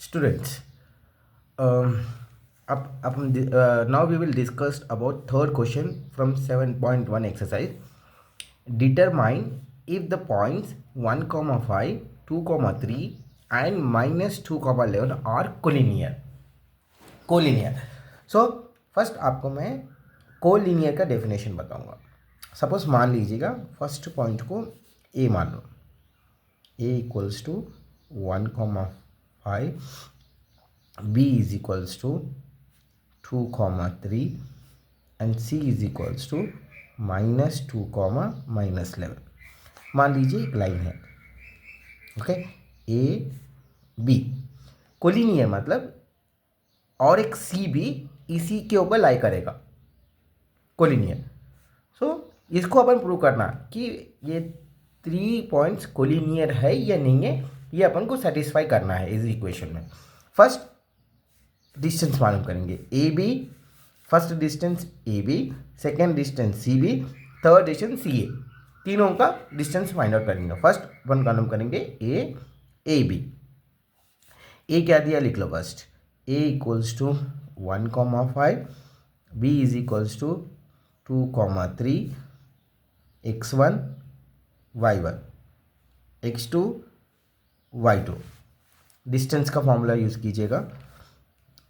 Students, now we will discuss about third question from 7.1 exercise. Determine if the points 1, 5, 2, 3 and -2, 11 are collinear. So first आपको मैं collinear का definition बताऊंगा. Suppose मान लीजिएगा first point को ए मान लो. ए equals to 1, 5, b is equals to 2, 3 and c is equals to -2, -11. मान लीजिए एक लाइन है. ओके, ए बी कोलिनियर मतलब और एक सी भी इसी के ऊपर लाई करेगा. कोलिनियर. सो इसको अपन प्रूव करना कि ये 3 पॉइंट्स कोलिनियर है या नहीं है, ये अपन को सेटिस्फाई करना है इस इक्वेशन में. फर्स्ट डिस्टेंस मालूम करेंगे A B. First distance A B, second distance C B, third distance C A. तीनों का डिस्टेंस फाइंड आउट करेंगे. फर्स्ट वन मालूम करेंगे ए बी. ए क्या दिया लिख लो first. A equals to 1, 5, B is equals to 2, 3, x1, y1, x2, y2. Distance का फॉर्मूला यूज़ कीजिएगा.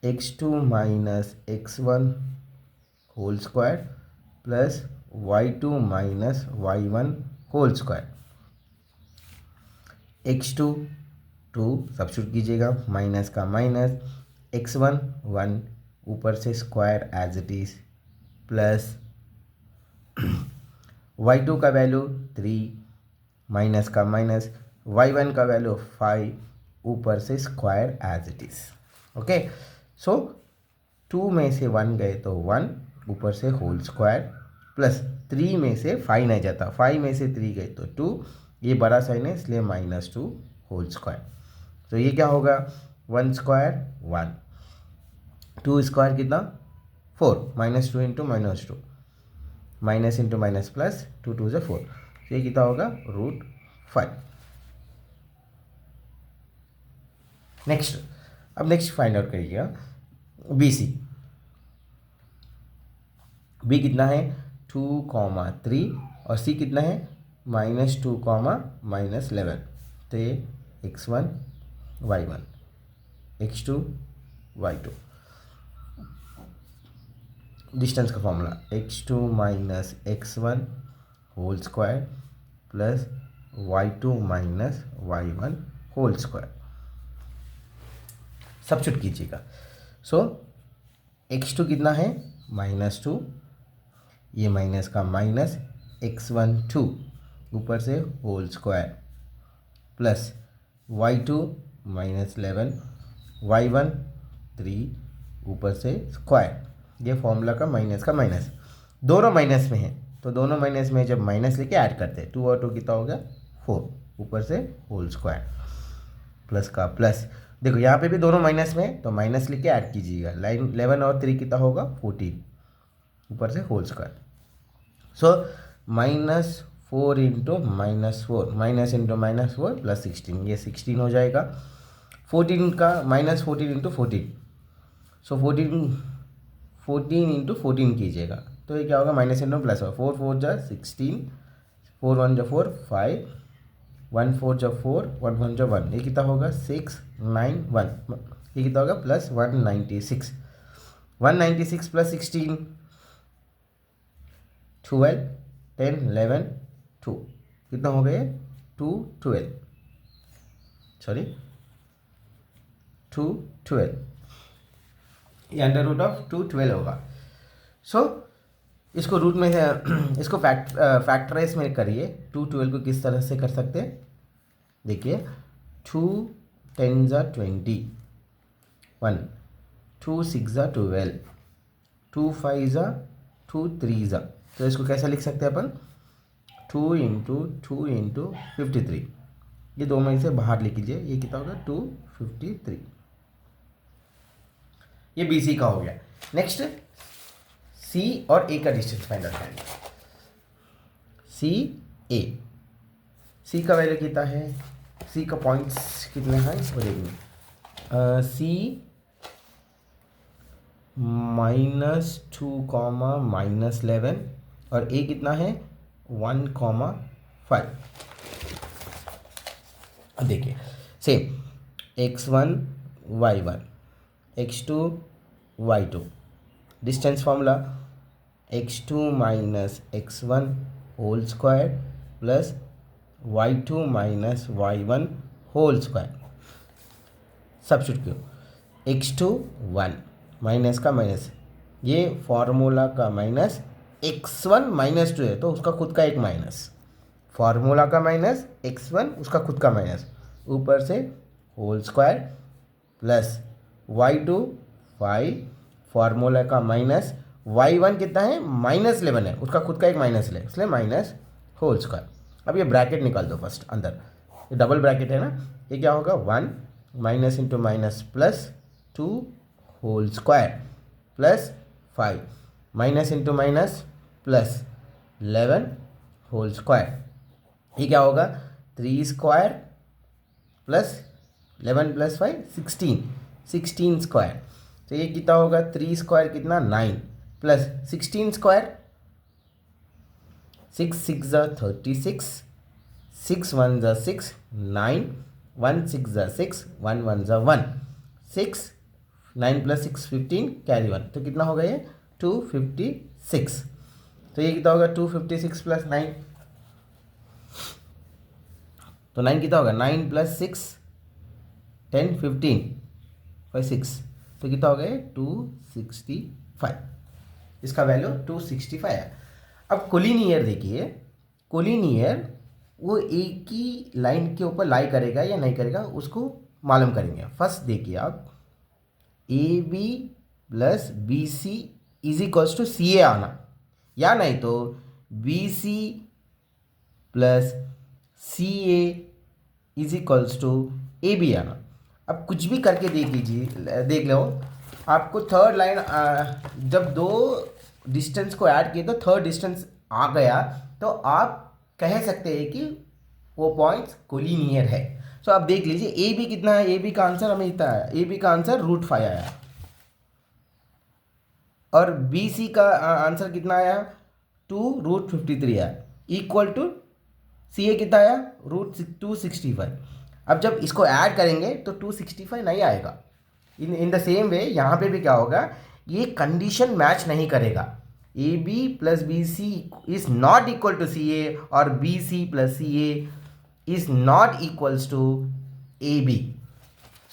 x2 minus x1 whole square plus y2 minus y1 whole square. x2 2 substitute कीजिएगा, minus का minus, x1 1 ऊपर से square as it is plus y2 का value 3 minus का minus, y1 का value 5 ऊपर से square as it is. Okay, so 2 में से 1 गए तो 1 ऊपर से होल स्क्वायर प्लस 3 में से 5 नहीं जाता, 5 में से 3 गए तो 2. ये बड़ा साइन है इसलिए -2 होल स्क्वायर. तो ये क्या होगा 1 स्क्वायर 1, 2 स्क्वायर कितना 4, -2 into -2, minus into minus plus 2 2 से 4. तो ये कितना होगा √5. नेक्स्ट, अब नेक्स्ट फाइंड आउट करिएगा बी सी. बी कितना है 2, 3 और सी कितना है -2, -11. तो ये x1 y1, x2 y2. Distance का formula x2 minus x1 whole square plus y2 minus y1 whole square. Substitute कीजिएगा. सो x2 कितना है -2, ये माइनस का माइनस, x1 2 ऊपर से whole square plus y2 -11, y1 3 ऊपर से स्क्वायर. ये फॉर्मूला का माइनस, दोनों माइनस में है तो दोनों माइनस में जब माइनस लेके ऐड करते हैं 2 और 2 कितना हो गया 4 ऊपर से होल स्क्वायर प्लस का प्लस. देखो यहाँ पे भी दोनों माइनस में है तो माइनस लेके ऐड कीजिएगा. लाइन 11 और 3 कितना होगा 14 ऊपर से होल स्क्वायर. सो -4 इंटू -4, माइनस इंटू -4 प्लस 16, ये 16 हो जाएगा. 14 का -14 इंटू 14, सो 14 इंटू 14 कीजिएगा तो ये क्या होगा माइनस इंटू प्लस होगा. 4 4 जा 16, 4 1 जा 4 5, 1 4 जा 4, 1 1 जा 1, ये कितना होगा 6 9 1. ये कितना होगा प्लस 196. 196 प्लस 16 12 10 11 2, कितना हो गया 212, सॉरी 212. ये √212 होगा. सो इसको रूट में इसको फैक्टराइज में करिए. 212 को किस तरह से कर सकते हैं देखिए. 2 10 जा 21, 2 6 जा 12, 2 5 जा 2 3 जा. तो इसको कैसा लिख सकते हैं अपन 2 इंटू 2 इंटू 53. ये दो में से बाहर लिख लीजिए, ये कितना होगा 253. ये बी सी का हो गया. नेक्स्ट सी और ए का डिस्टेंस फाइंड आउट करेंगे. सी ए, सी का वैल्यू कितना है, सी का पॉइंट्स कितने हैं इसको देखेंगे. सी -2, और ए कितना है 1, 5। अब देखिए same x1 y1 x2 y2 distance formula x2 minus x1 whole square plus y2 minus y1 whole square. Substitute करो x2 1 माइनस का माइनस, ये फार्मूला का माइनस, x1 -2 है तो उसका खुद का एक माइनस, फार्मूला का माइनस x1 उसका खुद का माइनस, ऊपर से whole square plus y2 5 formula का माइनस, y1 कितना है -11 है उसका खुद का एक माइनस ले, इसलिए माइनस होल स्क्वायर। अब ये ब्रैकेट निकाल दो फर्स्ट अंदर, ये डबल ब्रैकेट है ना, ये क्या होगा 1 minus into minus plus 2 whole square plus 5 minus into minus plus 11 whole square. ये क्या होगा 3 स्क्वायर प्लस 11 प्लस 5 16 स्क्वायर। तो ये कितना होगा 3 स्क्वायर कितना 9 प्लस 16 स्क्वायर 6 6 36 6 1 6 9 1 6 6 1 1 1 6 9 प्लस 6 15 कैरी 1, तो कितना होगा ये 256। तो ये कितना होगा 256 प्लस 9, तो 9 कितना होगा 9 प्लस 6 10 15 5 6, तो कितना होगा ये 265, इसका वैल्यू 265 है। अब कोलिनियर देखिए, कोलिनियर वो एक ही लाइन के ऊपर लाई करेगा या नहीं करेगा उसको मालूम करेंगे। फर्स्ट देखिए आप A B plus B C is equals to C A आना, या नहीं तो B C plus C A is equals to A B आना। अब कुछ भी करके देख लीजिए, देख लो आपको थर्ड लाइन, जब दो डिस्टेंस को ऐड किए तो थर्ड डिस्टेंस आ गया, तो आप कह सकते हैं कि वो पॉइंट्स कोलिनियर है। सो आप देख लीजिए ए बी कितना है, ए बी का आंसर हमें इतना है, ए बी का आंसर √5 आया, और बी सी का आंसर कितना आया 2√53 आया, इक्वल टू सी ए कितना आया √265। अब जब इसको ऐड करेंगे तो 265 नहीं आएगा। इन द सेम वे यहाँ पे भी क्या होगा, ये कंडीशन मैच नहीं करेगा, A B plus B C is not equal to C A, और B C plus C A is not equals to A B.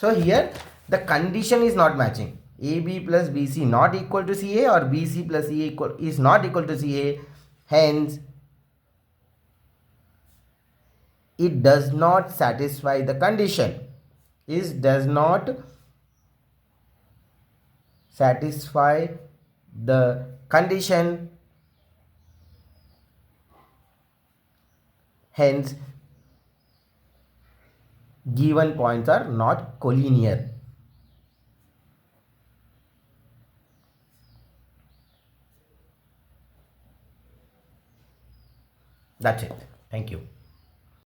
So here the condition is not matching, A B plus B C not equal to C A, और B C plus C A is not equal to C A, hence it does not satisfy the condition, it does not satisfy the condition, hence given points are not collinear. That's it. Thank you.